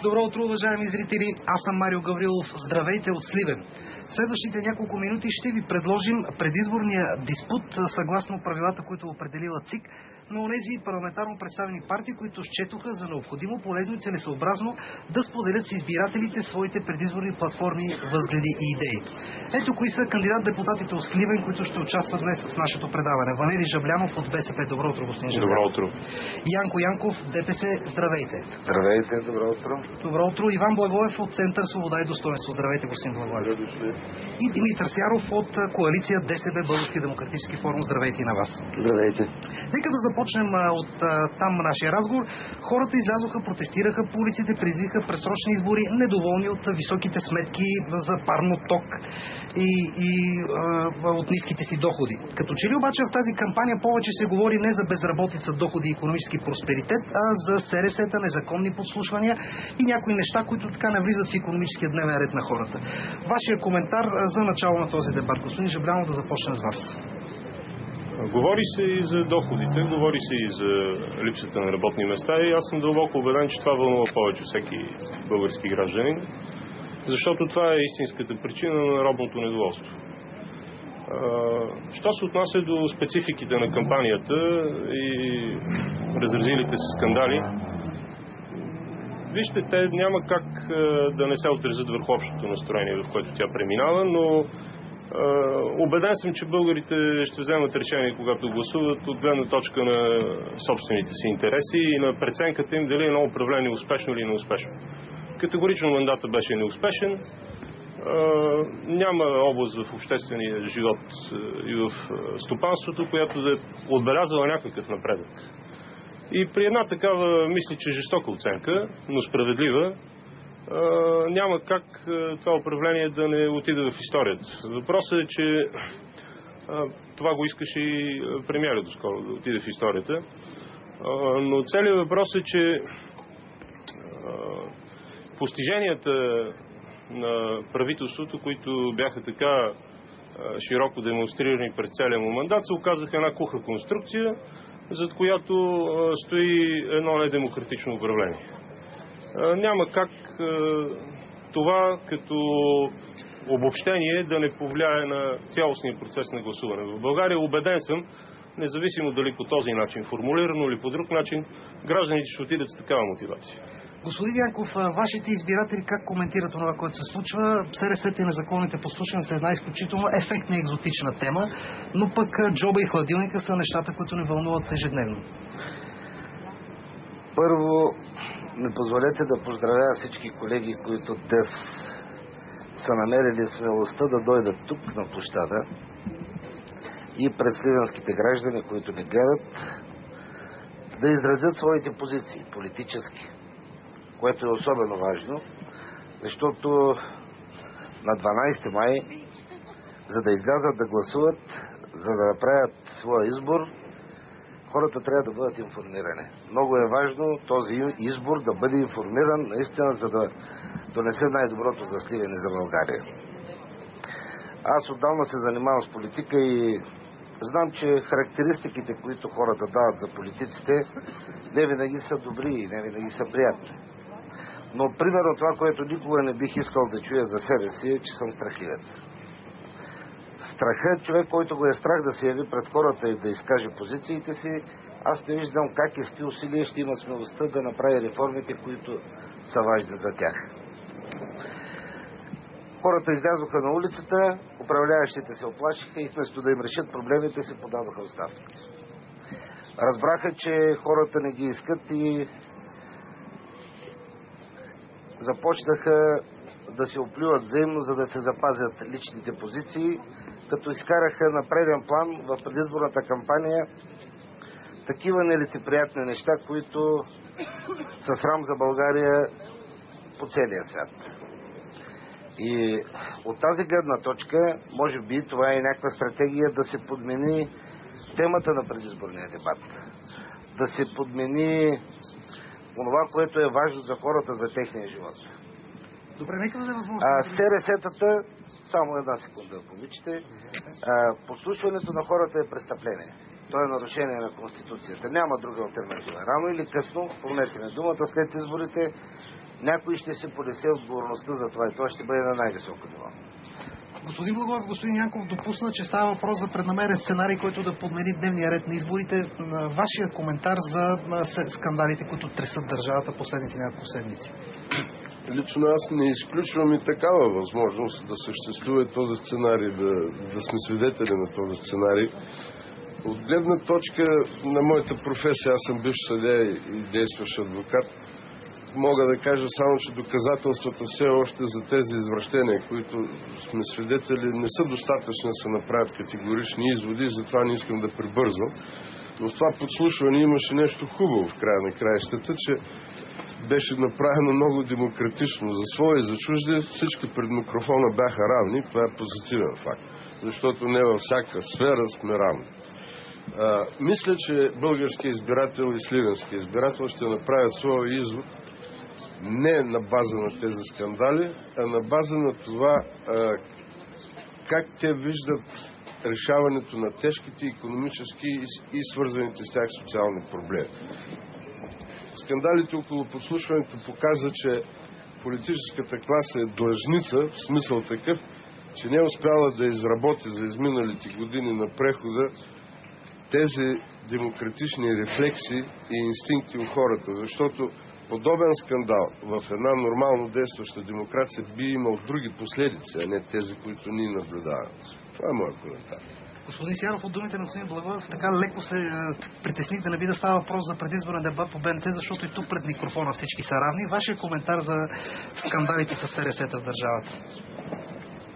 Добро утро, уважаеми зрители! Аз съм Марио Гаврилов. Здравейте от Сливен! В следващите няколко минути ще ви предложим предизборния диспут съгласно правилата, които определила ЦИК, но онези парламентарно представени партии, които счетоха за необходимо, полезно и целесъобразно да споделят с избирателите своите предизборни платформи, възгледи и идеи. Ето кои са кандидат-депутатите от Сливен, които ще участват днес в нашето предаване. Валери Жаблянов от БСП. Добро утро, господин Жаблянов. Добро утро. Янко Янков, ДПС. Здравейте. Здравейте, добро утро. Добро утро. Иван Благоев от Център Свобода и достоинство. Здравейте, господин Благоев. И Димитър Сяров от коалиция ДСБ, Български демократически форум. Здравейте и на вас. Здравейте. Нека да започнем от там нашия разговор. Хората излязоха, протестираха по улиците, призвиха предсрочни избори, недоволни от високите сметки за парно ток и от ниските си доходи. Като че ли обаче в тази кампания повече се говори не за безработица, доходи и икономически просперитет, а за СРС-та, незаконни подслушвания и някои неща, които така навлизат в икономическия дневен ред на хората. Вашия коментар за начало на този дебат. Господин Жаблянов, да започнем с вас. Говори се и за доходите, говори се и за липсата на работни места и аз съм дълбоко убеден, че това вълнува повече всеки български гражданин, защото това е истинската причина на народното недоволство. Що се отнася до спецификите на кампанията и разразилите се скандали, вижте, те няма как да не се отразят върху общото настроение, в което тя преминава, но убеден съм, че българите ще вземат решение, когато гласуват, от гледна точка на собствените си интереси и на преценката им дали едно управление успешно или неуспешно. Категорично мандата беше неуспешен. Няма област в обществения живот и в стопанството, която да е отбелязала някакъв напредък. И при една такава, мисля, че жестока оценка, но справедлива, няма как това управление да не отиде в историята. Въпросът е, че това го искаше и премиера доскоро, да отиде в историята. Но целият въпрос е, че постиженията на правителството, които бяха така широко демонстрирани през целия му мандат, се оказаха една куха конструкция, зад която стои едно недемократично управление. Няма как това като обобщение да не повлияе на цялостния процес на гласуване. В България, убеден съм, независимо дали по този начин формулирано или по друг начин, гражданите ще отидат с такава мотивация. Господин Янков, вашите избиратели как коментират това, което се случва? СРС-та и незаконните послушания са една изключително ефектна и екзотична тема, но пък джоба и хладилника са нещата, които ни вълнуват ежедневно. Първо, ми позволете да поздравя всички колеги, които днес са намерили смелостта да дойдат тук на площада и пред сливенските граждани, които ни гледат, да изразят своите позиции политически, което е особено важно, защото на 12 май, за да излязат да гласуват, за да направят своя избор, хората трябва да бъдат информирани. Много е важно този избор да бъде информиран наистина, за да донесе най-доброто за Сливен и за България. Аз отдавна се занимавам с политика и знам, че характеристиките, които хората дават за политиците, не винаги са добри и не винаги са приятни. Но примерно това, което никога не бих искал да чуя за себе си, е, че съм страхливец. Страхът, човек, който го е страх да се яви пред хората и да изкаже позициите си, аз не виждам как и с какви усилия ще има смелостта да направи реформите, които са важни за тях. Хората излязоха на улицата, управляващите се оплашиха и вместо да им решат проблемите, се подадоха оставки. Разбраха, че хората не ги искат и започнаха да се оплюват взаимно, за да се запазят личните позиции, като изкараха на преден план в предизборната кампания такива нелицеприятни неща, които са срам за България по целия свят. И от тази гледна точка, може би това е някаква стратегия да се подмени темата на предизборния дебат. Да се подмени онова, което е важно за хората, за техния живот. Добре, нека да е възможно. СРС-тата, само една секунда, помичите, подслушването на хората е престъпление. То е нарушение на Конституцията. Няма друга алтернатива. Рано или късно, помнете ме думата, след изборите някой ще се понесе отговорността за това и това ще бъде на най-високо ниво. Господин Благоев, господин Янков допусна, че става въпрос за преднамерен сценарий, който да подмени дневния ред на изборите. Вашия коментар за скандалите, които тресат държавата последните няколко седмици? Лично аз не изключвам и такава възможност да съществува този сценарий, да сме свидетели на този сценарий. От гледна точка на моята професия, аз съм бивш съдия и действащ адвокат, мога да кажа само, че доказателствата все още за тези извращения, които сме свидетели, не са достатъчни да се направят категорични изводи, затова не искам да прибързвам. Но в това подслушване имаше нещо хубаво в края на краищата, че беше направено много демократично. За свои и за чужди всички пред микрофона бяха равни. Това е позитивен факт, защото не във всяка сфера сме равни. Мисля, че българският избирател и сливенският избирател ще направят своя извод не на база на тези скандали, а на база на това как те виждат решаването на тежките икономически и свързаните с тях социални проблеми. Скандалите около подслушването показа, че политическата класа е длъжница, в смисъл такъв, че не е успяла да изработи за изминалите години на прехода тези демократични рефлекси и инстинкти у хората, защото подобен скандал в една нормално действаща демокрация би имал други последици, а не тези, които ние наблюдаваме. Това е моят коментар. Господин Сияров, от думите на господин Благоев, така леко се притесних да не би да става въпрос за предизборен дебат по БНТ, защото и тук пред микрофона всички са равни. Вашия коментар за скандалите с СРС-та в държавата?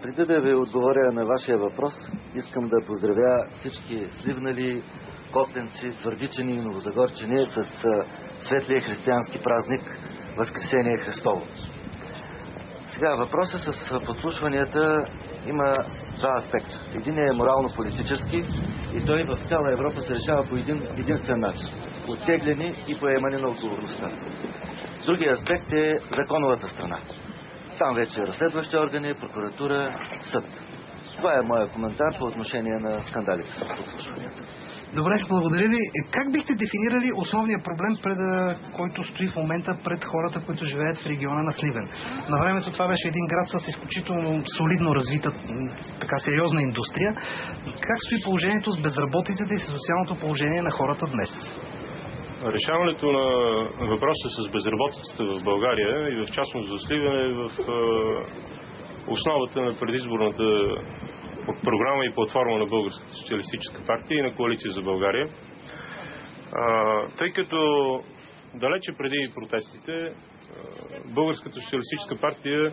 Преди да ви отговоря на вашия въпрос, искам да поздравя всички сливнали, котленци, твърдичани и новозагорчени с светлия християнски празник Възкресение Христово. Сега въпросът с подслушванията има два аспекта. Един е морално-политически и той в цяла Европа се решава по единствен начин. Оттегляне и поемане на отговорността. Другия аспект е законовата страна. Там вече разследващи органи, прокуратура, съд. Това е моя коментар по отношение на скандалите с подслушванията. Добре, благодаря ви. Как бихте дефинирали основния проблем, който стои в момента пред хората, които живеят в региона на Сливен? На времето това беше един град с изключително солидно развита, така сериозна индустрия. Как стои положението с безработицата и с социалното положение на хората днес? Решаването на въпроса с безработицата в България и в частност за Сливен е в основата на предизборната програма и платформа на Българската социалистическа партия и на Коалиция за България. Тъй като далече преди протестите Българската социалистическа партия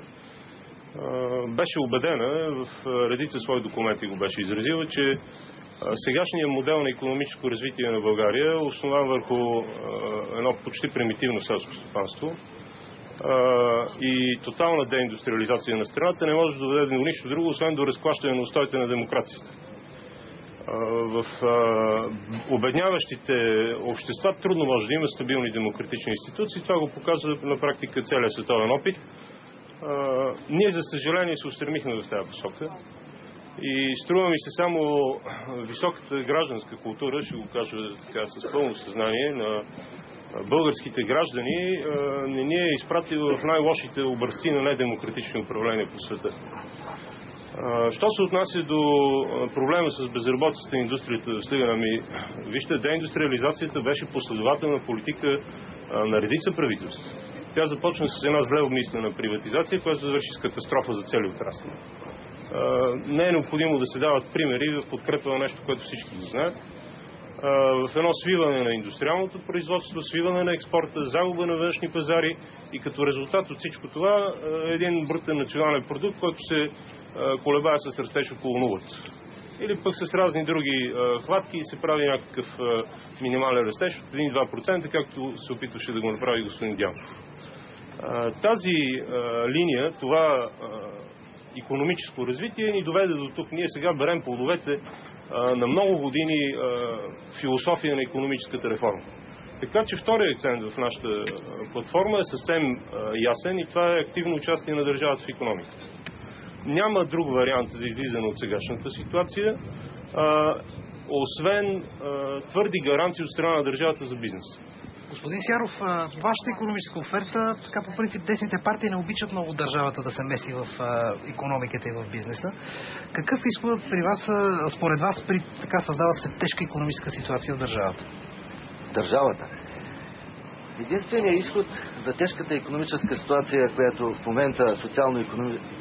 беше убедена в редица свои документи, го беше изразила, че сегашният модел на икономическо развитие на България, основан върху едно почти примитивно селско стопанство и тотална деиндустриализация на страната, не може да доведе до нищо друго, освен до разклащане на устоите на демокрацията. В обедняващите общества трудно може да има стабилни демократични институции. Това го показва на практика целият световен опит. Ние, за съжаление, се устремихме в тази посока. И струва ми се само високата гражданска култура, ще го кажа така с пълно съзнание, на българските граждани не ни е изпратила в най-лошите образци на недемократични управления по света. Що се отнася до проблема с безработицата и индустрията в Сливен, вижте, деиндустриализацията беше последователна политика на редица правителства. Тя започна с една зле обмислена приватизация, която завърши с катастрофа за цели отрасли. Не е необходимо да се дават примери в подкрепа на нещо, което всички го знаят. В едно свиване на индустриалното производство, свиване на експорта, загуба на външни пазари и като резултат от всичко това един брутен национален продукт, който се колебае с растеж около нулата. Или пък с разни други хватки и се прави някакъв минимален растеж от 1-2%, както се опитваше да го направи господин Дянков. Тази линия, това икономическо развитие ни доведе до тук. Ние сега берем плодовете на много години философия на икономическата реформа. Така че вторият акцент в нашата платформа е съвсем ясен и това е активно участие на държавата в икономиката. Няма друг вариант за излизане от сегашната ситуация, освен твърди гаранции от страна на държавата за бизнес. Господин Сяров, вашата икономическа оферта, така по принцип десните партии не обичат много държавата да се меси в икономиката и в бизнеса. Какъв изход при вас, според вас, при така създава се тежка икономическа ситуация в държавата? Държавата. Единственият изход за тежката икономическа ситуация, която в момента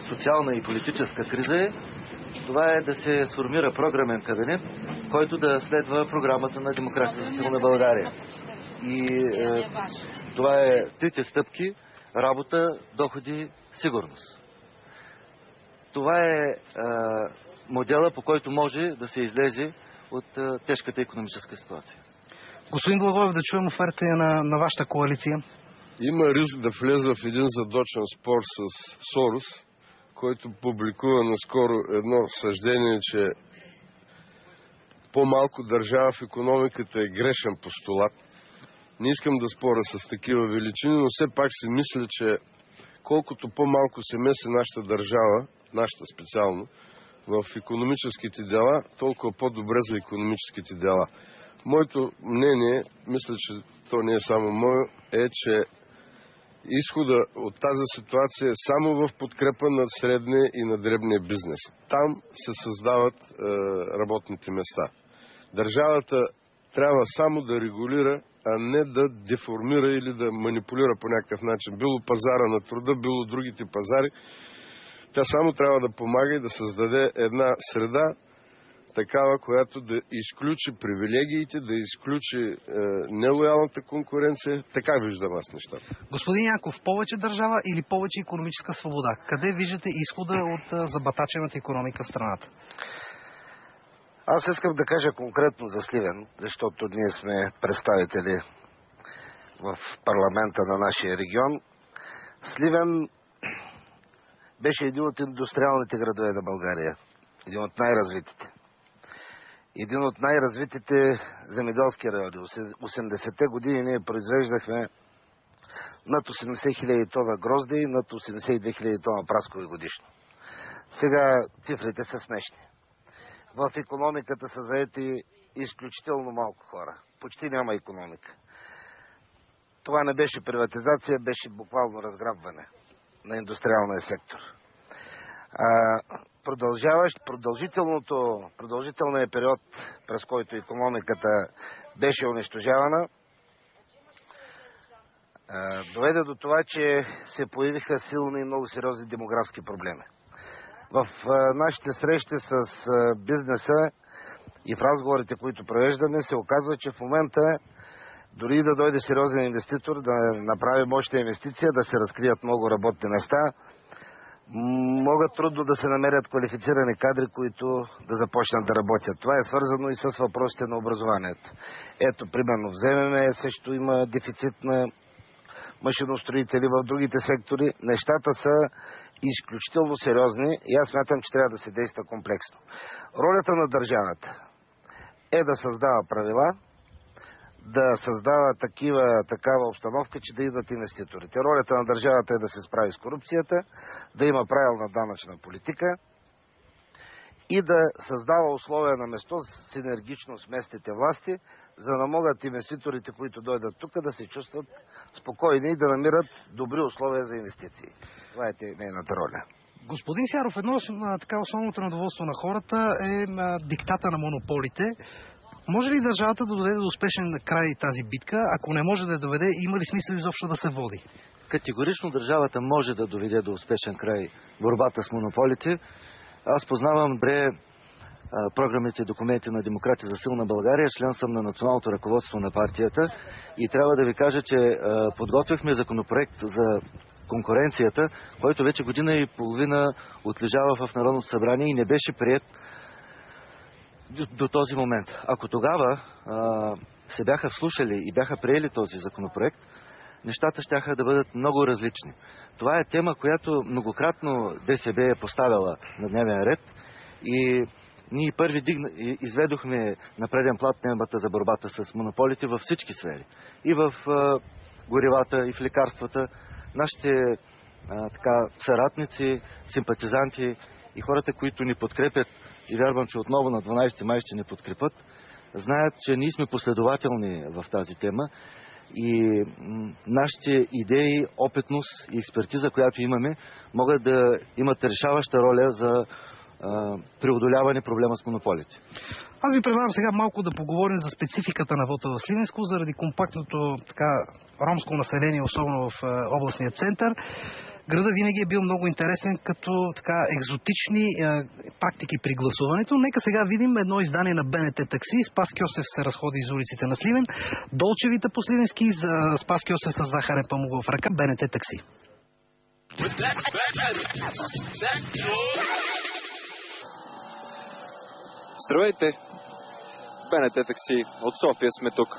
социална и политическа криза е, това е да се сформира програмен кабинет, който да следва програмата на Демокрация за силна България. И това е трите стъпки: работа, доходи, сигурност. Това е модела, по който може да се излезе от тежката икономическа ситуация. Господин Благоев, да чуем оферта на вашата коалиция. Има риск да влезе в един задочен спор с Сорос, който публикува наскоро едно съждение, че по-малко държава в икономиката е грешен постулат. Не искам да споря с такива величини, но все пак си мисля, че колкото по-малко се меси нашата държава, нашата специално, в икономическите дела, толкова по-добре за икономическите дела. Моето мнение, мисля, че то не е само мое, е, че изхода от тази ситуация е само в подкрепа на средния и на дребния бизнес. Там се създават работните места. Държавата трябва само да регулира, а не да деформира или да манипулира по някакъв начин. Било пазара на труда, било другите пазари. Тя само трябва да помага и да създаде една среда, такава, която да изключи привилегиите, да изключи нелоялната конкуренция. Така виждам аз нещата. Господин Янков, повече държава или повече икономическа свобода? Къде виждате изхода от забатачената икономика в страната? Аз искам да кажа конкретно за Сливен, защото ние сме представители в парламента на нашия регион. Сливен беше един от индустриалните градове на България. Един от най-развитите. Един от най-развитите земеделски райони. 80-те години ние произвеждахме над 80 000 тона грозде и над 82 000 тона праскови годишно. Сега цифрите са смешни. В икономиката са заети изключително малко хора. Почти няма икономика. Това не беше приватизация, беше буквално разграбване на индустриалния сектор. Продължителният период, през който икономиката беше унищожавана, доведе до това, че се появиха силни и много сериозни демографски проблеми. В нашите срещи с бизнеса и в разговорите, които провеждаме, се оказва, че в момента дори да дойде сериозен инвеститор, да направи мощна инвестиция, да се разкрият много работни места, могат трудно да се намерят квалифицирани кадри, които да започнат да работят. Това е свързано и с въпросите на образованието. Ето, примерно, вземеме, също има дефицит на машиностроители в другите сектори. Нещата са изключително сериозни и аз смятам, че трябва да се действа комплексно. Ролята на държавата е да създава правила, да създава такава обстановка, че да идват инвеститорите. Ролята на държавата е да се справи с корупцията, да има правилна данъчна политика и да създава условия на место синергично с местните власти, за да могат инвеститорите, които дойдат тук, да се чувстват спокойни и да намират добри условия за инвестиции. Това е нейната роля. Господин Сяров, едно така основното недоволство на хората е диктата на монополите. Може ли държавата да доведе до успешен край тази битка? Ако не може да я доведе, има ли смисъл изобщо да се води? Категорично държавата може да доведе до успешен край борбата с монополите. Аз познавам добре програмните документи на Демокрация за силна България, член съм на националното ръководство на партията и трябва да ви кажа, че подготвихме законопроект за конкуренцията, който вече година и половина отлежава в Народното събрание и не беше приет до този момент. Ако тогава се бяха вслушали и бяха приели този законопроект, нещата щяха да бъдат много различни. Това е тема, която многократно ДСБ е поставила на дневен ред и ние първи изведохме на преден плат темата за борбата с монополите във всички сфери. И в горивата, и в лекарствата. Нашите съратници, симпатизанти и хората, които ни подкрепят, и вярвам, че отново на 12 май ще ни подкрепят, знаят, че ние сме последователни в тази тема И нашите идеи, опитност и експертиза, която имаме, могат да имат решаваща роля за преодоляване проблема с монополите. Аз ви предлагам сега малко да поговорим за спецификата на вота в Сливенско, заради компактното ромско население, особено в областния център. Градът винаги е бил много интересен като екзотични практики при гласуването. Нека сега видим едно издание на БНТ Такси. Спас Кьосев се разходи из улиците на Сливен. Долчевита по сливенски, Спас Кьосев с захарен памук в ръка. БНТ Такси. Здравейте! БНТ Такси. От София сме тук.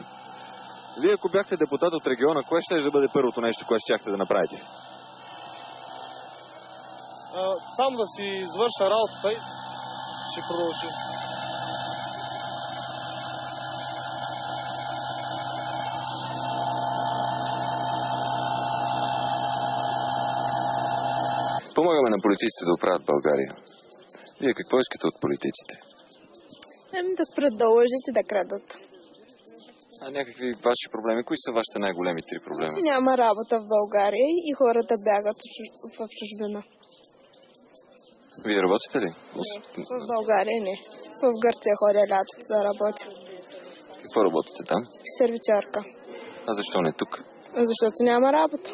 Вие, ако бяхте депутат от региона, кое ще да бъде първото нещо, което щяхте да направите? Сам да си извърша работата и ще продължи. Помагаме на политиците да оправят България. Вие какво искате от политиците? Да спрат да лъжат и да крадат. А някакви ваши проблеми? Кои са вашите най-големи 3 проблема? Няма работа в България и хората бягат в чужбина. Вие работите ли? Не, в България не. В Гърция ходя лятото да работя. Какво работите там? Сервичарка. А защо не тук? Защото няма работа.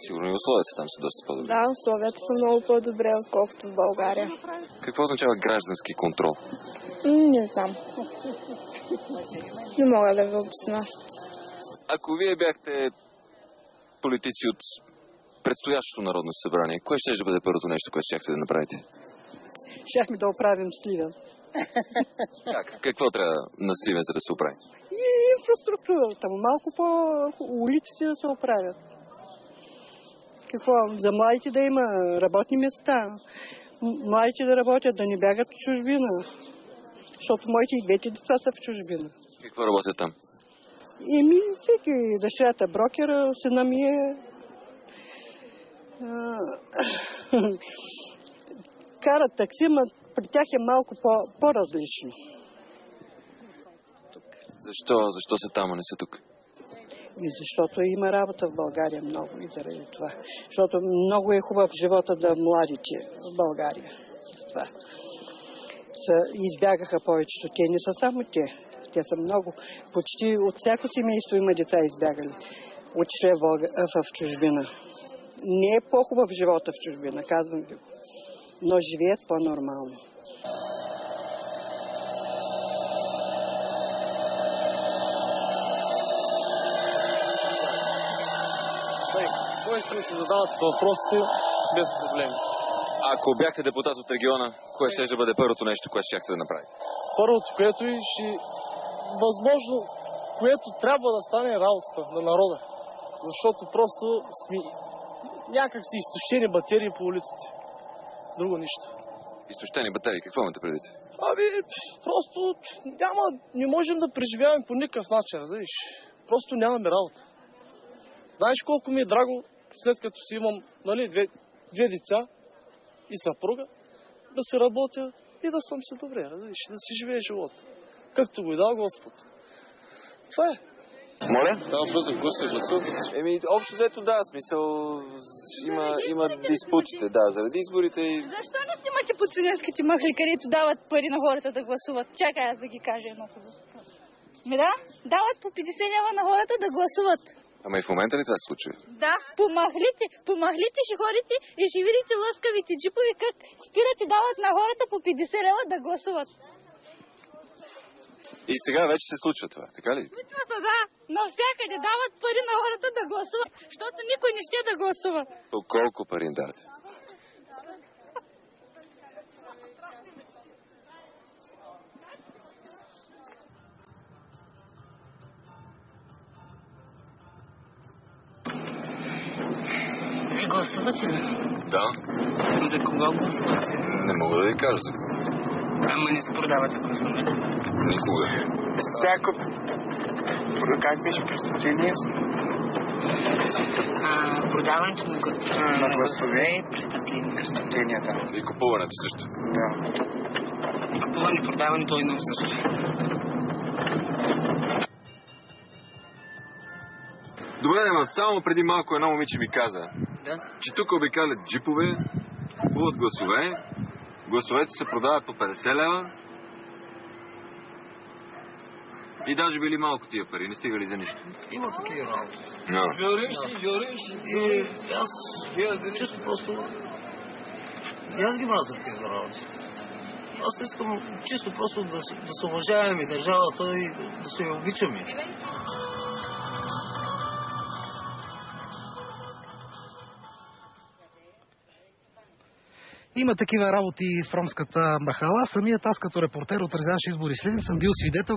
Сигурно и условията там са доста по-добри. Да, условията са много по-добре, отколкото в България. Какво означава граждански контрол? Не знам. Не мога да ви обясня. Ако вие бяхте политици от предстоящото Народно събрание, кое ще бъде първото нещо, което щяхте да направите? Щяхме да оправим Сливен. Как? Какво трябва на Сливен, за да се оправи? И инфраструктурата. Малко по улиците да се оправят. Какво? За младите да има работни места. Младите да работят, да не бягат в чужбина. Защото моите и двете деца са в чужбина. Какво работят там? Всеки дъщерята брокера, сина ми е... карат такси, но при тях е малко по-различно. Защо са там, а не са тук? Защото има работа в България много и заради това. Защото много е хубав живота да младите в България. Това. Избягаха повечето. Те не са само те. Те са много. Почти от всяко семейство има деца избягали. Отишли в чужбина. Не е по-хубав живота в чужбина, казвам ви го. Но живеят по-нормално. Кой ще се задават въпросите без проблеми? Ако бяхте депутат от региона, кое ще да бъде първото нещо, което щяхте да направите? Първото, което и ще... Възможно, което трябва да стане работата на народа. Защото просто сме някак си изтощени батерии по улиците. Друго нищо. Изтощени батерии, какво имате предвид? Просто не можем да преживяваме по никакъв начин, разбираш. Просто нямаме работа. Знаеш колко ми е драго, след като си имам две деца и съпруга, да се работя и да съм се добре, разбираш, да си живее живота. Както го и дал Господ. Това е. Моля? Става бързо, какво се гласуват? Общо взето да, смисъл има диспутите, да, заради изборите и... Защо не снимате по циганските махли, където дават пари на хората да гласуват? Чакай аз да ги кажа едно хубаво. Дават по 50 лева на хората да гласуват. Ама и в момента ли това се случва? Да, по махлите ще ходите и ще видите лъскавите джипови как спират и дават на хората по 50 лева да гласуват. И сега вече се случва това, така ли? Случва се, да. Навсякъде дават пари на хората да гласуват, защото никой не ще да гласува. По колко пари им давате? Вие гласувате ли? Да. За кого гласувате? Не мога да ви кажа за кого. Ама не се продавате гласове. Никога. Всяко... Как беше престъпление? Продаването на гласове и престъпленията. И купуването също. Да. И купуване, продаването е едно също. Добре, ама само преди малко едно момиче ми каза, че тук обикалят джипове, купуват гласове, гласовете се продават по 50 лева и даже били малко тия пари, не стигали за нищо. Има такива работи. Вяриш си и аз чисто просто... И аз ги мразя тези работи. Аз искам чисто просто да се уважаваме държавата и да се я обичаме. Има такива работи в ромската махала. Самият аз като репортер отразяваш избори Сливен съм бил свидетел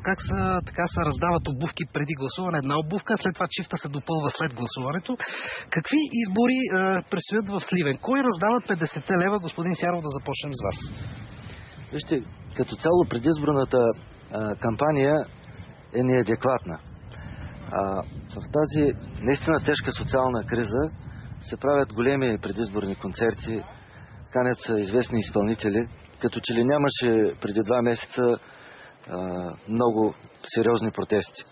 как се раздават обувки преди гласуване. Една обувка, след това чифта се допълва след гласуването. Какви избори предстоят в Сливен? Кой раздава 50 лева? Господин Сяров, да започнем с вас. Вижте, като цяло предизборната кампания е неадекватна. В тази наистина тежка социална криза се правят големи предизборни концерти, канят са известни изпълнители, като че ли нямаше преди 2 месеца много сериозни протести.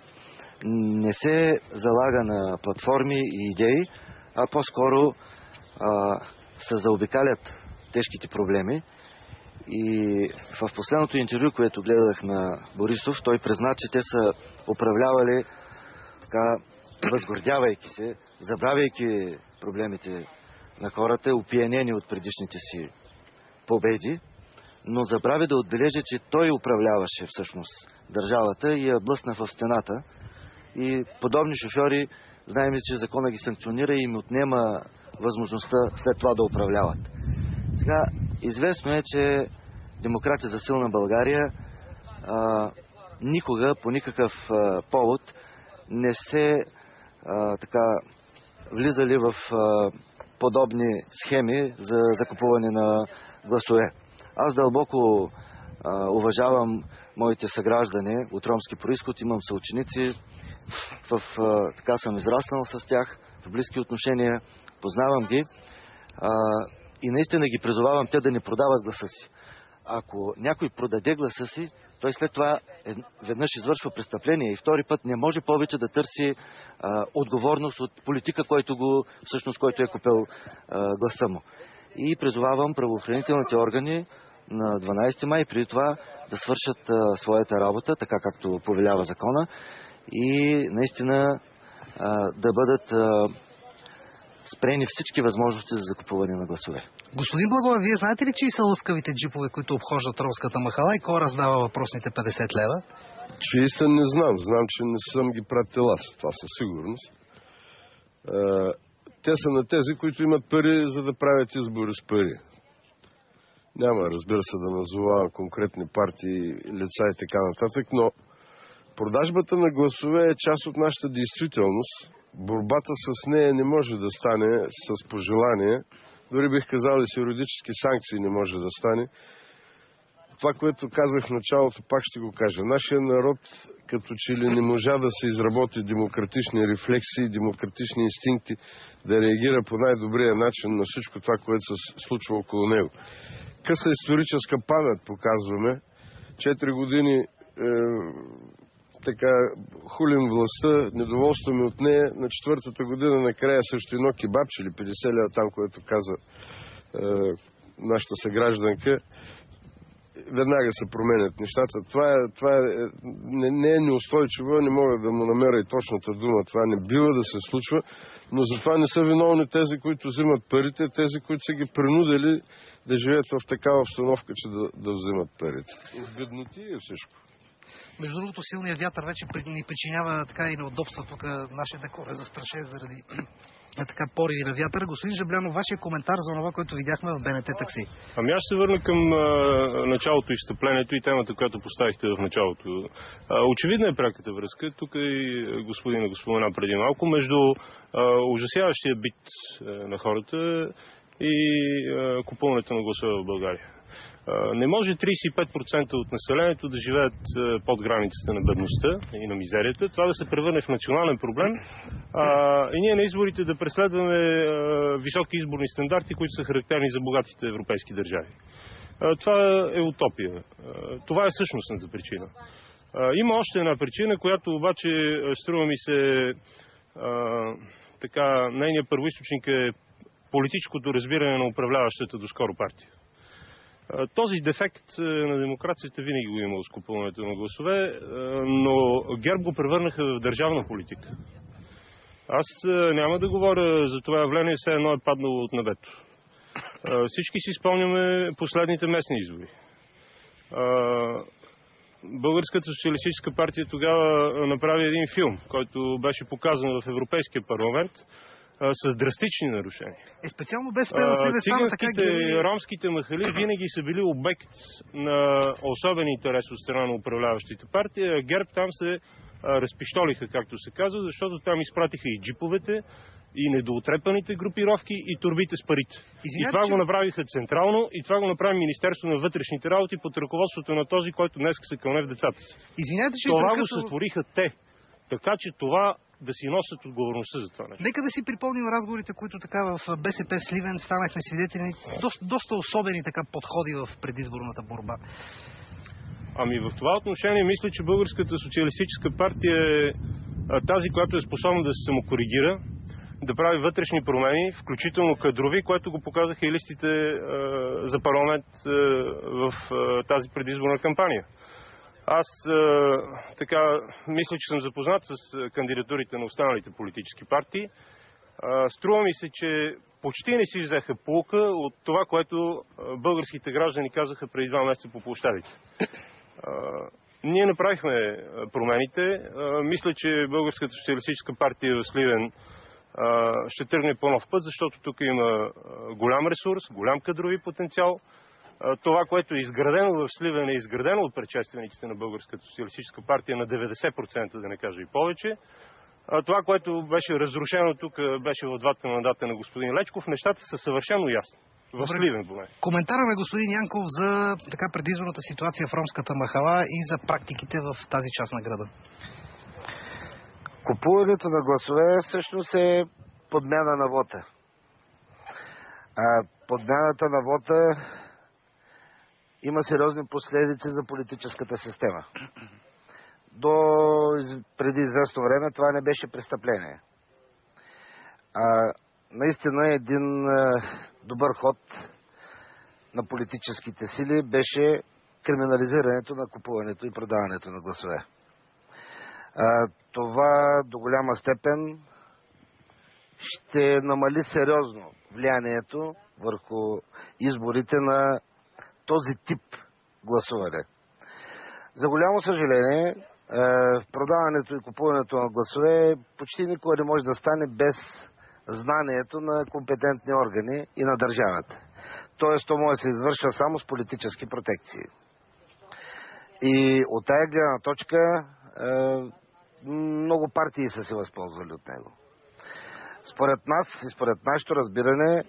Не се залага на платформи и идеи, а по-скоро се заобикалят тежките проблеми. И в последното интервю, което гледах на Борисов, той призна, че те са управлявали така, възгордявайки се, забравяйки проблемите на хората, опиянени от предишните си победи, но забрави да отбележи, че той управляваше всъщност държавата и я блъсна в стената. И подобни шофьори, знаем, че закона ги санкционира и им отнема възможността след това да управляват. Сега, известно е, че Демократи за силна България никога по никакъв повод не се влизали в подобни схеми за закупуване на гласове. Аз дълбоко уважавам моите съграждани от ромски происход, имам съученици, така съм израснал с тях, в близки отношения, познавам ги и наистина ги призовавам те да не продават гласа си. Ако някой продаде гласа си, той след това веднъж извършва престъпление и втори път не може повече да търси отговорност от политика, който е купил гласа му. И призовавам правоохранителните органи на 12 май преди това да свършат своята работа, така както повелява закона и наистина да бъдат спрени всички възможности за закупуване на гласове. Господин Благоев, вие знаете ли, чии са лъскавите джипове, които обхождат ромската махала и кой раздава въпросните 50 лева? Чии са, не знам. Знам, че не съм ги пратил аз. Това със сигурност. Те са на тези, които имат пари, за да правят избори с пари. Няма, разбира се, да назовавам конкретни партии, лица и така нататък, но продажбата на гласове е част от нашата действителност. Борбата с нея не може да стане с пожелание. Дори бих казал и с юридически санкции не може да стане. Това, което казах в началото, пак ще го кажа. Нашия народ като че ли не можа да се изработи демократични рефлексии, демократични инстинкти, да реагира по най-добрия начин на всичко това, което се случва около него. Къса историческа памет показваме. 4 години хулим властта, недоволстваме от нея. На 4-та година накрая също едно кебабче или 50 лева там, което каза нашата съгражданка, веднага се променят нещата. Това не е неустойчиво, не мога да му намеря и точната дума. Това не бива да се случва, но затова не са виновни тези, които взимат парите, тези, които са ги принудили да живеят в такава обстановка, че да взимат парите. От бедноти е всичко. Между другото, силният вятър вече ни причинява така и неудобства. Тук нашия декор е застрашен заради така пориви на вятъра. Господин Жаблянов, вашия коментар за това, което видяхме в БНТ такси. Ами аз ще се върна към началото и встъплението и темата, която поставихте в началото. Очевидна е пряката връзка. Тук и господина го спомена преди малко между ужасяващия бит на хората и купуването на гласове в България. Не може 35% от населението да живеят под границата на бедността и на мизерията. Това да се превърне в национален проблем. И ние на изборите да преследваме високи изборни стандарти, които са характерни за богатите европейски държави. Това е утопия. Това е същностната причина. Има още една причина, която обаче струва ми се така, нейният първоизточник е политическото разбиране на управляващата доскоро партия. Този дефект на демокрацията винаги го има с купуването на гласове, но ГЕРБ го превърнаха в държавна политика. Аз няма да говоря за това явление, все едно е паднало от небето. Всички си спомняме последните местни избори. Българската социалистическа партия тогава направи един филм, който беше показан в Европейския парламент с драстични нарушения. Специално без да циганските и ромските махали винаги са били обект на особен интерес от страна на управляващите партии. ГЕРБ там се разпиштолиха, както се казва, защото там изпратиха и джиповете, и недоотрепаните групировки, и турбите с парите. И това го направиха централно, и това го направи Министерство на вътрешните работи под ръководството на този, който днес се кълне в децата си. Това го сътвориха те. Така че това да си носят отговорността за това нещо. Нека да си припомним разговорите, които така в БСП в Сливен станахме свидетели доста особени така подходи в предизборната борба. Ами в това отношение мисля, че Българската социалистическа партия е тази, която е способна да се самокоригира, да прави вътрешни промени, включително кадрови, което го показаха и листите за парламент в тази предизборна кампания. Аз така мисля, че съм запознат с кандидатурите на останалите политически партии. Струва ми се, че почти не си взеха поука от това, което българските граждани казаха преди 2 месеца по площадите. Ние направихме промените. Мисля, че Българската социалистическа партия в Сливен ще тръгне по нов път, защото тук има голям ресурс, голям кадрови потенциал. Това, което е изградено в Сливен, е изградено от предшествениците на Българската социалистическа партия на 90%, да не кажа и повече. Това, което беше разрушено тук, беше в 2-та мандата на господин Лечков. Нещата са съвършено ясни. В Сливен поне. Коментара на господин Янков за така предизборната ситуация в ромската махала и за практиките в тази част на града. Купуването на гласове всъщност е подмяна на вота. Подмяната на вота има сериозни последици за политическата система. Преди известно време това не беше престъпление. Наистина един добър ход на политическите сили беше криминализирането на купуването и продаването на гласове. Това до голяма степен ще намали сериозно влиянието върху изборите на този тип гласуване. За голямо съжаление, продаването и купуването на гласове почти никога не може да стане без знанието на компетентни органи и на държавата. Тоест, то може да се извършва само с политически протекции. И от тая гледна точка много партии са се възползвали от него. Според нас и според нашето разбиране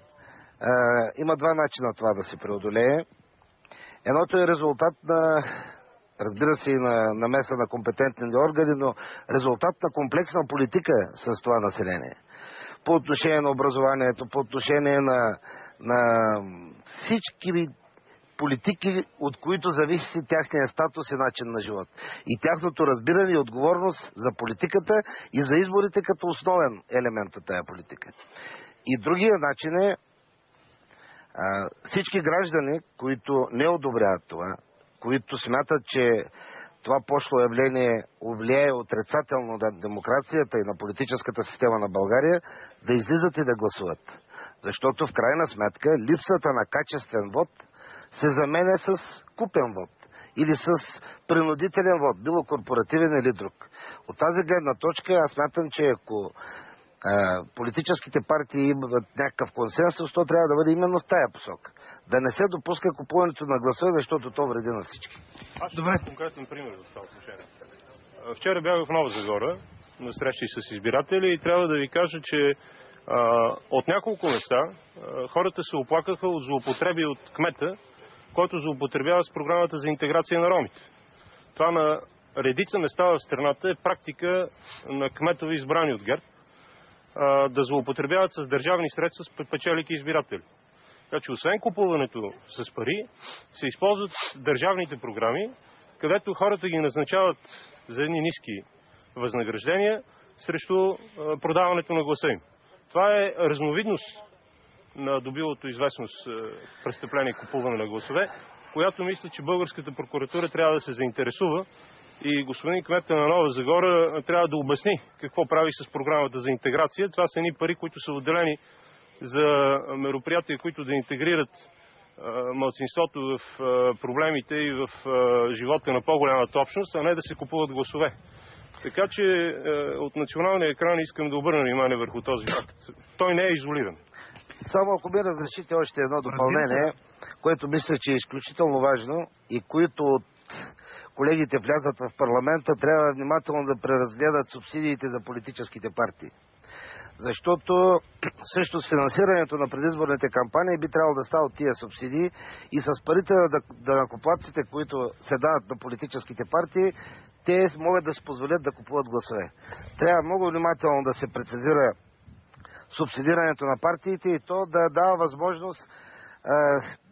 има 2 начина това да се преодолее. Едното е резултат на, разбира се, и на намеса на компетентни органи, но резултат на комплексна политика с това население. По отношение на образованието, по отношение на всички политики, от които зависи тяхния статус и начин на живот. И тяхното разбиране и отговорност за политиката и за изборите като основен елемент от тая политика. И другия начин е всички граждани, които не одобряват това, които смятат, че това пошло явление влияе отрицателно на демокрацията и на политическата система на България, да излизат и да гласуват. Защото в крайна сметка липсата на качествен вод се заменя с купен вод или с принудителен вод, било корпоративен или друг. От тази гледна точка аз смятам, че ако политическите партии имат някакъв консенсус, то трябва да бъде именно в тая посока. Да не се допуска купуването на гласове, защото то вреди на всички. Аз ще дам конкретен пример за това отношение. Вчера бях в Нова Загора на срещи с избиратели и трябва да ви кажа, че от няколко места хората се оплакаха от злоупотреби от кмета, който злоупотребява с програмата за интеграция на ромите. Това на редица места в страната е практика на кметови избрани от ГЕРБ да злоупотребяват с държавни средства, печелики избиратели. Така че освен купуването с пари, се използват държавните програми където хората ги назначават за едни ниски възнаграждения срещу продаването на гласа им. Това е разновидност на добилото известност престъпление купуване на гласове, която мисля, че българската прокуратура трябва да се заинтересува и господин кмета на Нова Загора трябва да обясни какво прави с програмата за интеграция. Това са едни пари, които са отделени за мероприятия, които да интегрират малцинството в проблемите и в живота на по-голямата общност, а не да се купуват гласове. Така че от националния екран искам да обърна внимание върху този факт. Той не е изолиран. Само ако ми разрешите още едно допълнение, което мисля, че е изключително важно и които от колегите влязат в парламента, трябва внимателно да преразгледат субсидиите за политическите партии. Защото също с финансирането на предизборните кампании би трябвало да става от тия субсидии и с парите на данъкоплатците, които се дават на политическите партии, те могат да се позволят да купуват гласове. Трябва много внимателно да се прецизира субсидирането на партиите и то да дава възможност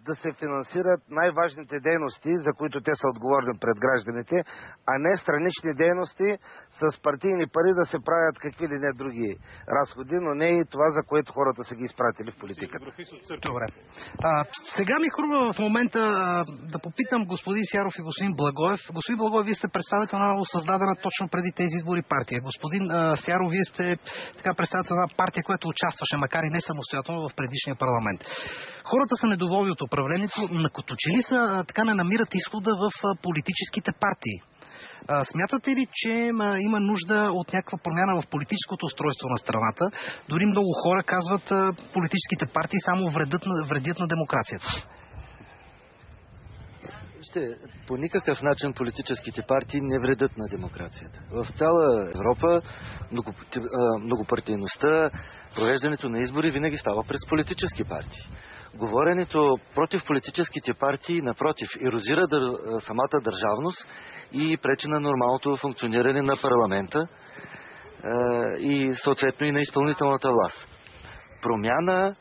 да се финансират най-важните дейности, за които те са отговорни пред гражданите, а не странични дейности с партийни пари да се правят какви ли не други разходи, но не и това, за което хората са ги изпратили в политиката. Добре. Сега ми хрумва в момента да попитам господин Сяров и господин Благоев. Господин Благоев, вие сте представител на новосъздадена точно преди тези избори партия. Господин Сяров, вие сте представител на партия, която участваше, макар и не самостоятелно, в предишния парламент. Хората са недоволни от управлението, като че ли са, така не намират изхода в политическите партии. Смятате ли, че има нужда от някаква промяна в политическото устройство на страната? Дори много хора казват, политическите партии само вредят на демокрацията. По никакъв начин политическите партии не вредят на демокрацията. В цяла Европа многопартийността, провеждането на избори винаги става през политически партии. Говоренето против политическите партии, напротив, ерозира самата държавност и пречи на нормалното функциониране на парламента и съответно и на изпълнителната власт. Промяна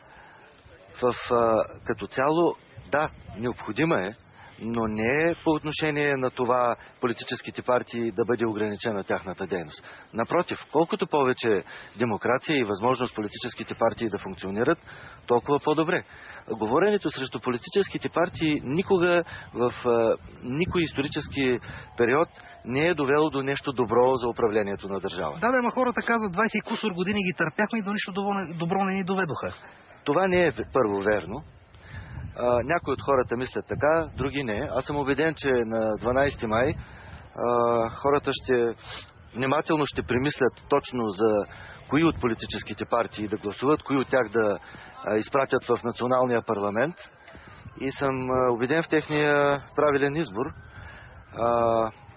като цяло, да, необходима е, но не е по отношение на това политическите партии да бъде ограничена тяхната дейност. Напротив, колкото повече демокрация и възможност политическите партии да функционират, толкова по-добре. Говоренето срещу политическите партии никога в никой исторически период не е довело до нещо добро за управлението на държава. Да, ама хората казват 20 и кусор години ги търпяхме и до нищо добро не ни доведоха. Това не е първо верно. Някои от хората мислят така, други не. Аз съм убеден, че на 12 май хората внимателно ще премислят точно за кои от политическите партии да гласуват, кои от тях да изпратят в националния парламент. И съм убеден в техния правилен избор.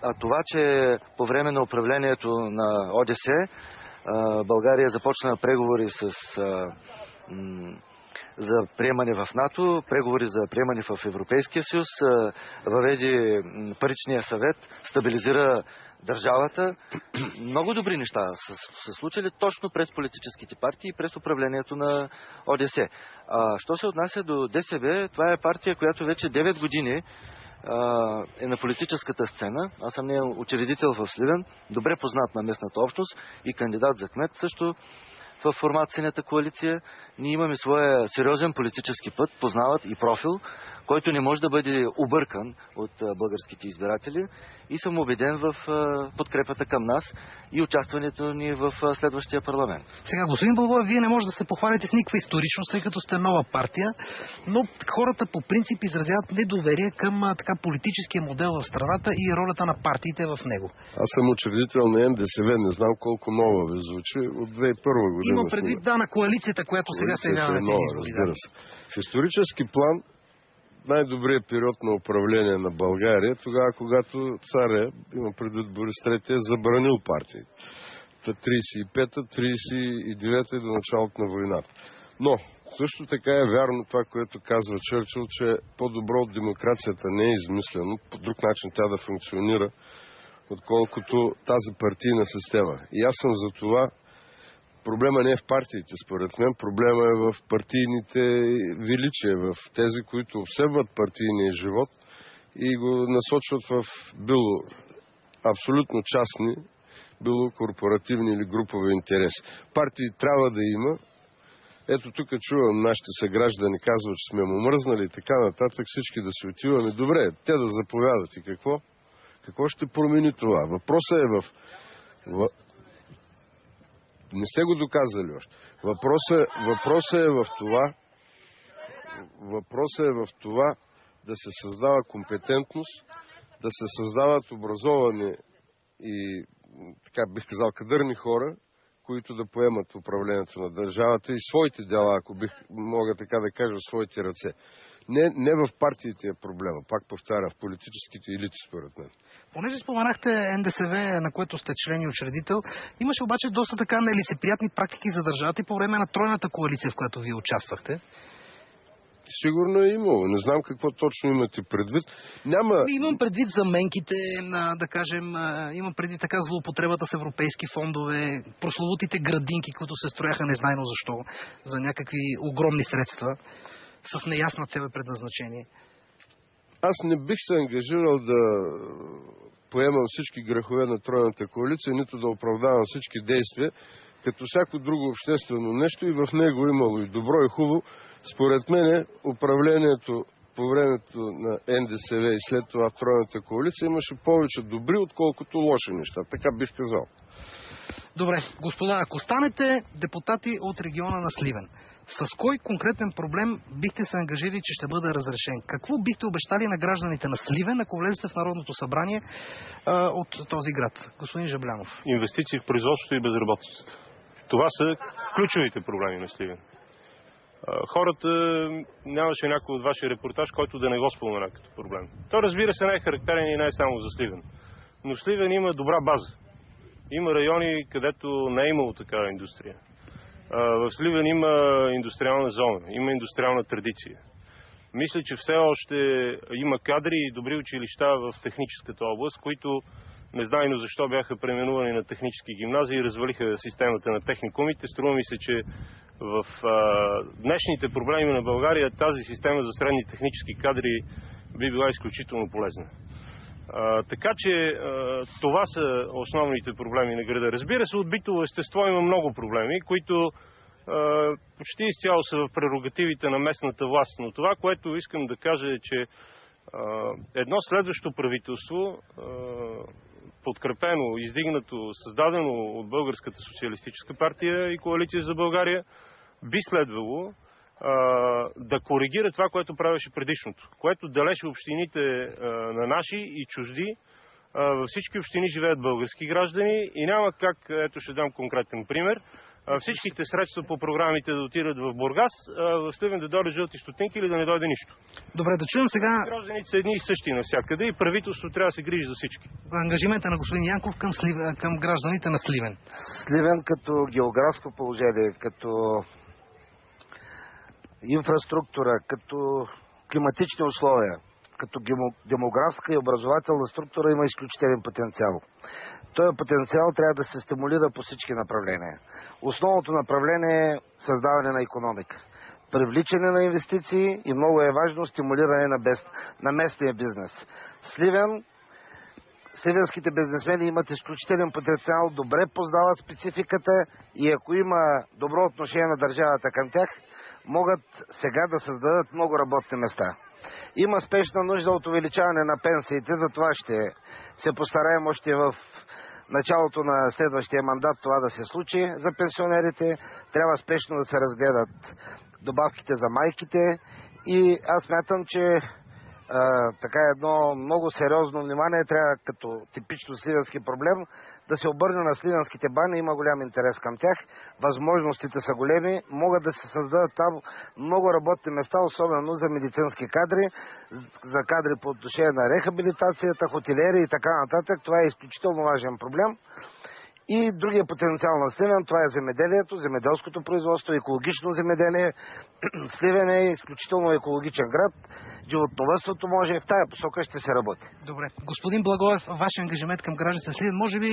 А това, че по време на управлението на ОДС България започна преговори за приемане в НАТО, преговори за приемане в Европейския съюз, въведе паричния съвет, стабилизира държавата. Много добри неща са случили точно през политическите партии и през управлението на ОДС. Що се отнася до ДСБ, това е партия, която вече 9 години е на политическата сцена. Аз съм неин учредител в Сливен, добре познат на местната общност и кандидат за кмет също в формат Синята коалиция. Ние имаме своя сериозен политически път, познават и профил, който не може да бъде объркан от българските избиратели и съм убеден в подкрепата към нас и участването ни в следващия парламент. Сега, господин Благоев, вие не може да се похвалите с никаква историчност, тъй като сте нова партия, но хората по принцип изразяват недоверие към политическия модел в страната и ролята на партиите в него. Аз съм учредител на НДСВ, не знам колко нова ви звучи, от 2001 година. Има предвид на коалицията, която сега се явява на тези избори. В исторически план най-добрият период на управление на България е тогава, когато царя, има предвид Борис III, е забранил партиите. 35-та, 39-та и до началото на войната. Но също така е вярно това, което казва Чърчил, че по-добро от демокрацията не е измислено, по друг начин тя да функционира, отколкото тази партийна система. И аз съм за това. Проблема не е в партиите, според мен. Проблема е в партийните величия, в тези, които обсебват партийния живот и го насочват в било абсолютно частни, било корпоративни или групови интереси. Партии трябва да има. Ето тук чувам нашите съграждани казват, че сме му мръзнали и така нататък, всички да се отиваме. Добре, те да заповядат и какво? Какво ще промени това? Въпросът е не сте го доказали още. Въпросът е в това да се създава компетентност, да се създават образовани и, така бих казал, кадърни хора, които да поемат управлението на държавата и своите дела, ако мога така да кажа, в своите ръце. Не в партиите е проблема, пак повтаря, в политическите елити, според мен. Понеже споменахте НДСВ, на което сте член и учредител, имаше обаче доста така нелицеприятни практики за държавата и по време на тройната коалиция, в която вие участвахте. Сигурно е имало. Не знам какво точно имате предвид. Имам предвид заменките, да кажем, имам предвид така злоупотребата с европейски фондове, прословутите градинки, които се строяха незнайно защо, за някакви огромни средства, с неясна цел и предназначение. Аз не бих се ангажирал да поемам всички грехове на тройната коалиция, нито да оправдавам всички действия, като всяко друго обществено нещо и в него имало и добро и хубаво. Според мен управлението по времето на НДСВ и след това в тройната коалиция имаше повече добри, отколкото лоши неща. Така бих казал. Добре, господа, ако станете депутати от региона на Сливен, с кой конкретен проблем бихте се ангажирали, че ще бъде разрешен? Какво бихте обещали на гражданите на Сливен, ако влезете в Народното събрание от този град? Господин Жаблянов. Инвестиции в производството и безработицата. Това са ключовите проблеми на Сливен. Хората, нямаше някой от вашия репортаж, който да не го спомена като проблем. То, разбира се, не е характерен и не е само за Сливен. Но в Сливен има добра база. Има райони, където не е имало такава индустрия. В Сливен има индустриална зона, има индустриална традиция. Мисля, че все още има кадри и добри училища в техническата област, които незнайно защо бяха преименувани на технически гимназии и развалиха системата на техникумите. Струва ми се, че в днешните проблеми на България тази система за средни технически кадри би била изключително полезна. Така че това са основните проблеми на града. Разбира се, от битово естество има много проблеми, които почти изцяло са в прерогативите на местната власт. Но това, което искам да кажа е, че едно следващо правителство, подкрепено, издигнато, създадено от Българската социалистическа партия и Коалиция за България, би следвало да коригира това, което правеше предишното, което делеше общините на наши и чужди. Във всички общини живеят български граждани и няма как, ето ще дам конкретен пример, всичките средства по програмите да отидат в Бургас, в Сливен да дойде жълти стотинки или да не дойде нищо. Добре, да чуем сега... Гражданите са едни и същи навсякъде и правителството трябва да се грижи за всички. Ангажимента на господин Янков към гражданите на Сливен. Сливен като географско положение, като инфраструктура, като климатични условия, като демографска и образователна структура има изключителен потенциал. Този потенциал трябва да се стимулира по всички направления. Основното направление е създаване на икономика, привличане на инвестиции и много е важно стимулиране на местния бизнес. Сливенските бизнесмени имат изключителен потенциал, добре познават спецификата и ако има добро отношение на държавата към тях, могат сега да създадат много работни места. Има спешна нужда от увеличаване на пенсиите, затова ще се постараем още в началото на следващия мандат това да се случи за пенсионерите. Трябва спешно да се разгледат добавките за майките и аз смятам, че така едно много сериозно внимание трябва като типично сливенски проблем да се обърне на сливенските бани. Има голям интерес към тях. Възможностите са големи. Могат да се създадат там много работни места, особено за медицински кадри, за кадри по отношение на рехабилитацията, хотелиери и така нататък. Това е изключително важен проблем. И другия потенциал на Сливен, това е земеделието, земеделското производство, екологично земеделие. Сливен е изключително екологичен град. Животновъдството може и в тая посока ще се работи. Добре. Господин Благоев, ваш ангажимент към гражданите Сливен, може би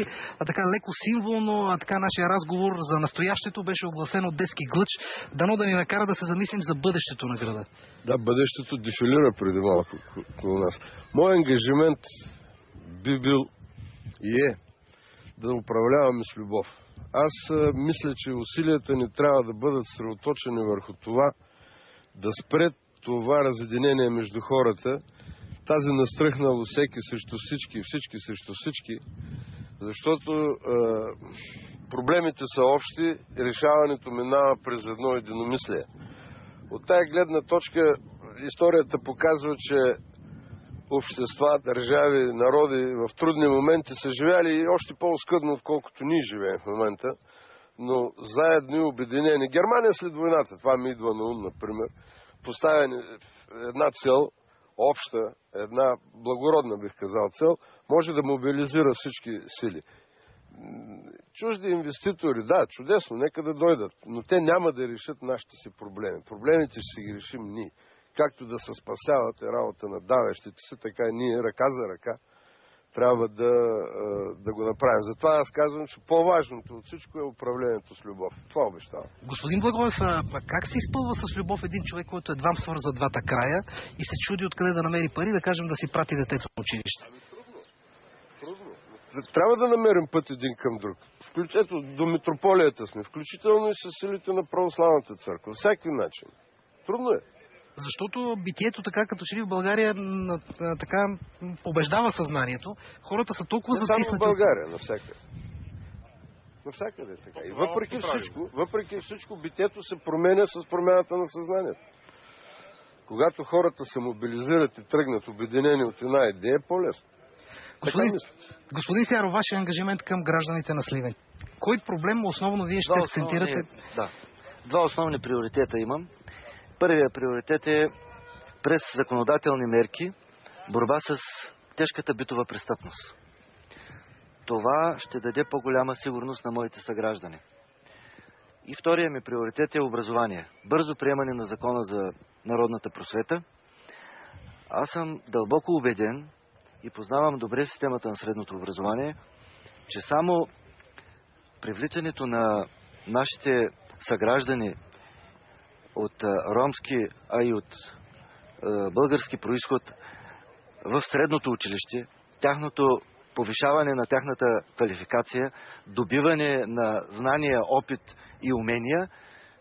така леко символно, така нашия разговор за настоящето беше огласен от детски глъч. Дано да ни накара да се замислим за бъдещето на града. Да, бъдещето дефилира преди малко около нас. Мой ангажимент би бил и е да управляваме с любов. Аз мисля, че усилията ни трябва да бъдат съсредоточени върху това да спре това разединение между хората, тази настръхнало всеки срещу всички, всички срещу всички, защото проблемите са общи, решаването минава през едно единомислие. От тая гледна точка историята показва, че общества, държави, народи в трудни моменти са живяли още по-оскъдно, отколкото ние живеем в момента, но заедно и обединени. Германия след войната, това ми идва на ум, например, поставяне една цел, обща, една благородна, бих казал, цел, може да мобилизира всички сили. Чужди инвеститори, да, чудесно, нека да дойдат, но те няма да решат нашите си проблеми. Проблемите ще си ги решим ние. Както да се спасявате работа на давещите си, така и ние ръка за ръка трябва да го направим. Затова аз казвам, че по-важното от всичко е управлението с любов. Това обещавам. Господин Благоев, как се изпълва с любов един човек, който едва свърза двата края и се чуди откъде да намери пари, да кажем, да си прати детето на училище? Трудно. Трябва да намерим път един към друг. Ето, до митрополията сме, включително и с силите на православната църква. Всякакви начин. Трудно е. Защото битието, така като че ли в България, така побеждава съзнанието. Хората са толкова затиснати. Не само в България, навсякъде. Навсякъде е така. И въпреки всичко, битието се променя с промяната на съзнанието. Когато хората се мобилизират и тръгнат обединени от една идея, е по-лесно. Господин Сяров, вашия ангажимент към гражданите на Сливен. Кой проблем основно вие ще акцентирате? Два основни приоритета имам. Първият приоритет е през законодателни мерки борба с тежката битова престъпност. Това ще даде по-голяма сигурност на моите съграждани. И втория ми приоритет е образование. Бързо приемане на закона за народната просвета. Аз съм дълбоко убеден и познавам добре системата на средното образование, че само привличането на нашите съграждани от ромски, а и от български произход в средното училище, тяхното повишаване на тяхната квалификация, добиване на знания, опит и умения,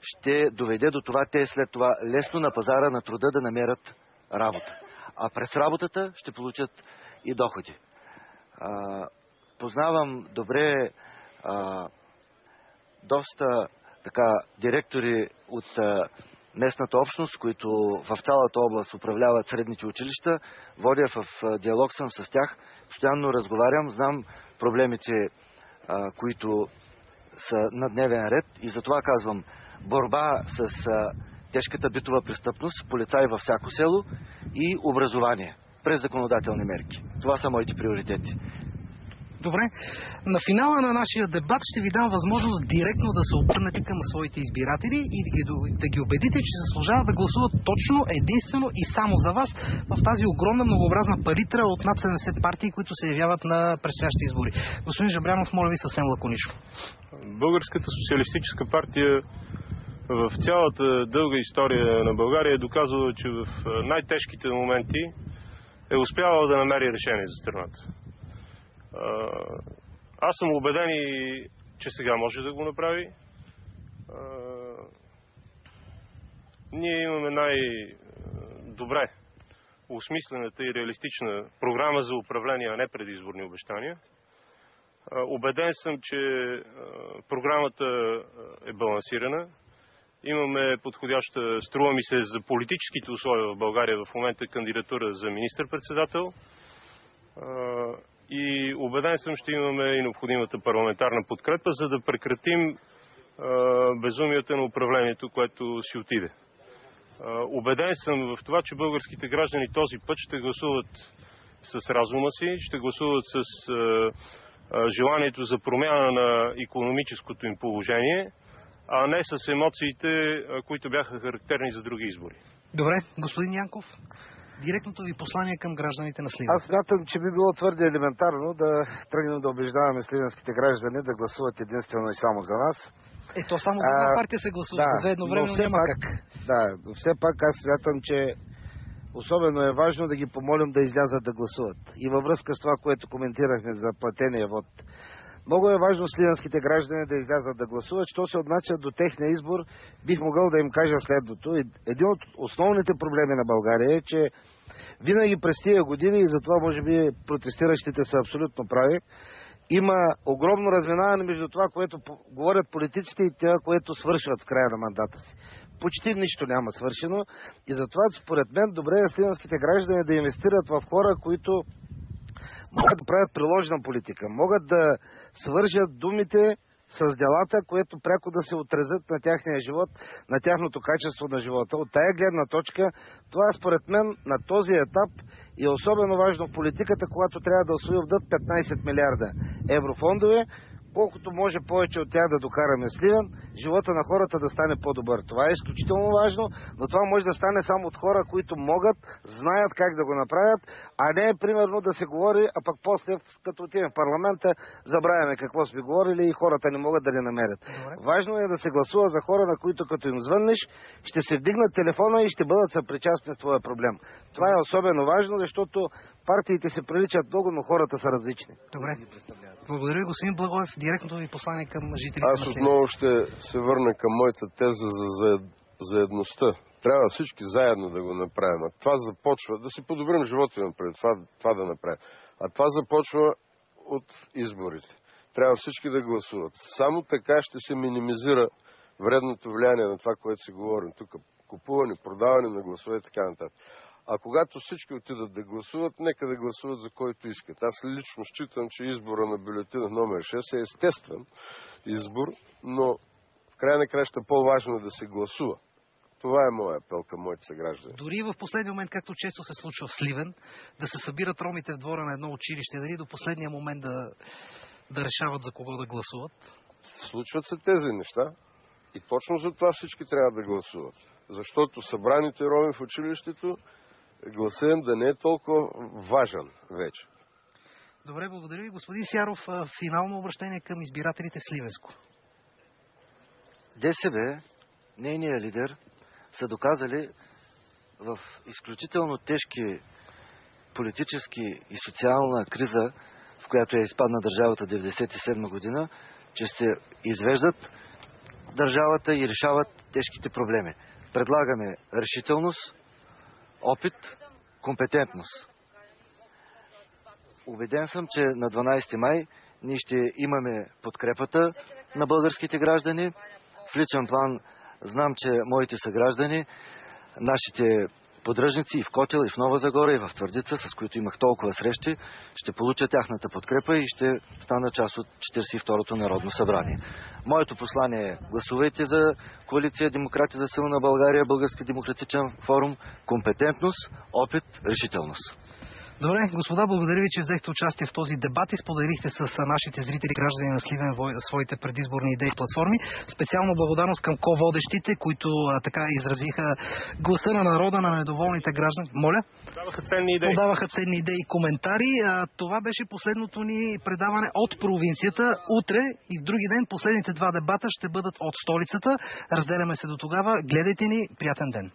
ще доведе до това те след това лесно на пазара на труда да намерят работа. А през работата ще получат и доходи. Познавам добре доста директори от местната общност, които в цялата област управляват средните училища. Водя в диалог съм с тях, постоянно разговарям, знам проблемите, които са на дневен ред и затова казвам борба с тежката битова престъпност, полицаи във всяко село и образование през законодателни мерки. Това са моите приоритети. Добре. На финала на нашия дебат ще ви дам възможност директно да се обърнете към своите избиратели и да ги убедите, че заслужават да гласуват точно, единствено и само за вас в тази огромна многообразна палитра от над 70 партии, които се явяват на предстоящи избори. Господин Жабрянов, моля ви съвсем лаконично. Българската социалистическа партия в цялата дълга история на България е доказала, че в най-тежките моменти е успявала да намери решение за страната. Аз съм убеден и че сега може да го направи. Ние имаме най-добре осмислената и реалистична програма за управление, а не предизборни обещания. Убеден съм, че програмата е балансирана. Имаме подходяща, струва ми се, за политическите условия в България в момента кандидатура за министър-председател. И убеден съм, ще имаме и необходимата парламентарна подкрепа, за да прекратим безумията на управлението, което си отиде. Убеден съм в това, че българските граждани този път ще гласуват с разума си, ще гласуват с желанието за промяна на икономическото им положение, а не с емоциите, които бяха характерни за други избори. Добре, господин Янков, директното ви послание към гражданите на Сливен. Аз смятам, че би било твърде елементарно да тръгнем да убеждаваме сливенските граждани да гласуват единствено и само за нас. То само за една партия се гласува, за едновременно няма как. Да, но все пак аз смятам, че особено е важно да ги помолим да излязат да гласуват. И във връзка с това, което коментирахме за платения вод. Много е важно сливенските граждани да излязат да гласуват. Що се отнася до техния избор, бих могъл да им кажа следното. Един от основните проблеми на България е, че винаги през тия години, и затова може би протестиращите са абсолютно прави, има огромно разминаване между това, което говорят политиците и това, което свършват в края на мандата си. Почти нищо няма свършено и затова според мен добре е сливенските граждани да инвестират в хора, които могат да правят приложна политика, могат да свържат думите с делата, което пряко да се отразят на тяхния живот, на тяхното качество на живота. От тая гледна точка, това според мен на този етап е особено важно в политиката, когато трябва да освоят 15 милиарда еврофондове, колкото може повече от тях да докараме Сливен, живота на хората да стане по-добър. Това е изключително важно, но това може да стане само от хора, които могат, знаят как да го направят, а не примерно да се говори, а пък после, като отидем в парламента, забравяме какво сме говорили и хората не могат да ни намерят. Важно е да се гласува за хора, на които като им звъннеш, ще се вдигнат телефона и ще бъдат съпричастни с твоя проблем. Това е особено важно, защото партиите се приличат много, но хората са различни. Добре. Благодаря ви, господин Благоев. Директното ви послание към жителите на Сливен. Аз отново ще се върна към моята теза за заедността. Трябва всички заедно да го направим. А това започва да си подобрим живота напред. Това да направим. А това започва от изборите. Трябва всички да гласуват. Само така ще се минимизира вредното влияние на това, което си говорим тук. Купуване, продаване на гласове и така нататък. А когато всички отидат да гласуват, нека да гласуват за който искат. Аз лично считам, че избора на бюлетина номер 6 е естествен избор, но в края на краща по-важно е да се гласува. Това е моя апел към моите съграждани. Дори в последния момент, както често се случва в Сливен, да се събират ромите в двора на едно училище, дали до последния момент да решават за кого да гласуват? Случват се тези неща и точно за това всички трябва да гласуват. Защото събраните роми в училището, гласът им да не е толкова важен вече. Добре, благодаря ви. Господин Сяров, финално обращение към избирателите в Сливенско. ДСБ, нейният лидер, са доказали в изключително тежки политически и социална криза, в която е изпадна държавата 1997 година, че ще извеждат държавата и решават тежките проблеми. Предлагаме решителност, опит, компетентност. Убеден съм, че на 12 май ние ще имаме подкрепата на българските граждани. В личен план знам, че моите съграждани, нашите поддръжници и в Котел, и в Нова Загора, и в Твърдица, с които имах толкова срещи, ще получат тяхната подкрепа и ще стана част от 42-то Народно събрание. Моето послание е: гласувайте за коалиция Демократи за силна България, Български демократичен форум, компетентност, опит, решителност. Добре, господа, благодаря ви, че взехте участие в този дебат и споделихте с нашите зрители, граждани на Сливен, своите предизборни идеи и платформи. Специално благодарност към ко-водещите, които така изразиха гласа на народа, на недоволните граждани. Моля? Подаваха ценни идеи и коментари. Това беше последното ни предаване от провинцията. Утре и в други ден последните два дебата ще бъдат от столицата. Разделяме се до тогава. Гледайте ни. Приятен ден.